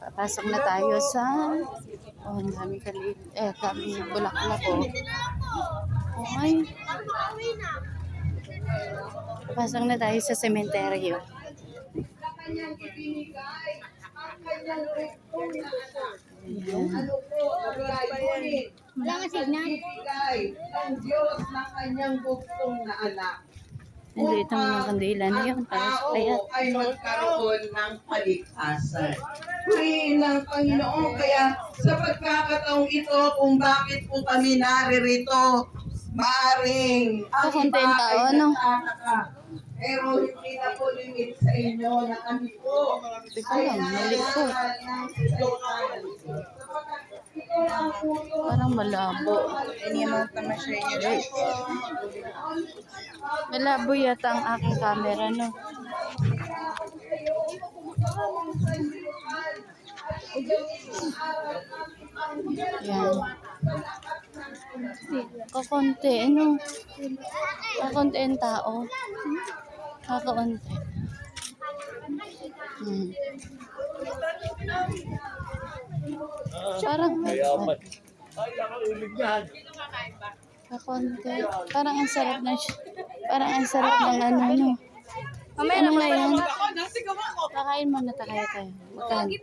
Papasok na tayo sa ang daming daming bulaklak ko. Okay. Papasok na tayo sa sementeryo. Wala nga signal. Ng Diyos ng kanyang bugtong na anak. Nandito ang kandila na yun para sa payat. Ay magkaroon ng paligtasan. Purihin ng Panginoon, kaya sa pagkakataong ito, kung bakit po kami naririto, maaring ang Kakunti iba ang tao, ay no? nagtataka. Pero hindi na po limit sa inyo na kami po Teka ay lang, mali po. naalala ng Diyos. Ito lang po yun. Parang malabo. Malabo yata ang aking camera, no? Yan. Kakunti, ano? Kakunti ang tao. Kakaunti. Parang kakunti. Parang ang sarap na siya. Parang ang sarap ng ano, no? Ano nga yan? Kakain muna tayo. Magkano?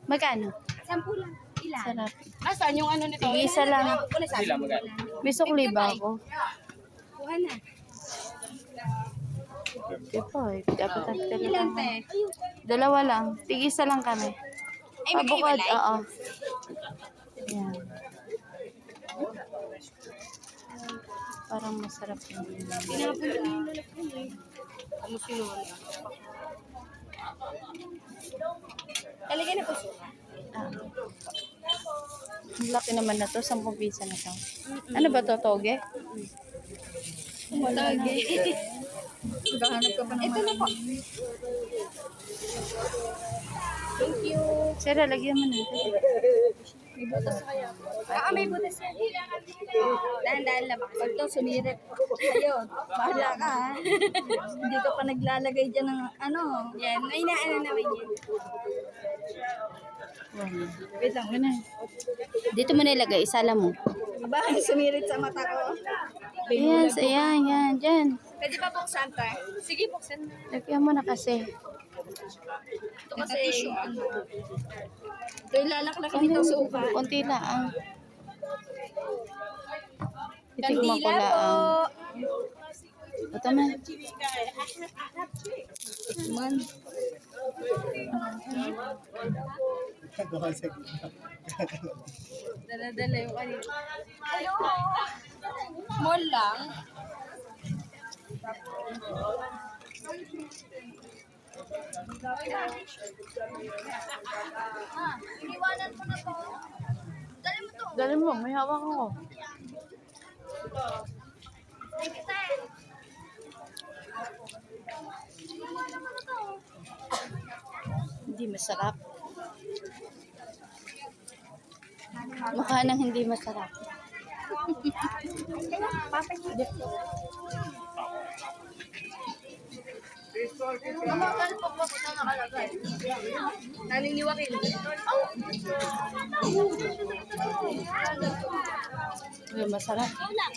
Magkano? 10 lang. Ilan? Sarap. Saan yung ano nito? Sige, isa lang. May sukli ba ako? Kuha na. Di po eh. Dapat natin Ilan, lang. te? Dalawa lang. Tig-isa lang kami. Ay, may Pabukod, hiwalay? oo. Yan. Parang masarap yun. Pinapun na yung lalakyan eh. Ano sinuwala? Talaga na po siya. Ang laki naman na to. 10 piso na to. Ano ba to, toge? Wala na. Maghahanap ka pa naman. Ito na po. Thank you. Sira, lagyan mo na. May butas kaya. May butas yan. Dahan-dahan lang. Pag ito, sumirip. Ayun. Bahala ka ha. Hindi ka pa naglalagay dyan ng ano. Yan. May naano naman yan. Wait lang, ganun. Dito mo nilagay, isala mo. Diba? Sumirit sa mata ko. Yes, ayan, dyan. Pwede ba buksan to? Sige, buksan. Lagyan mo na kasi. Ito kasi ano. Ito yung lalaklak nito suka. Kunti lang. Titigman ko Kandila po. lang. Ito man. Man. Dala-dala yung kanina. Small lang. Iniwanan mo na to. Dali mo to. Dali mo, may hawak ako. Ay, kita. Iniwanan mo na to. Hindi masarap. Mukha nang hindi masarap. Mamakal po po ito nakalagay. Naniniwakil. Masarap. Ikaw lang.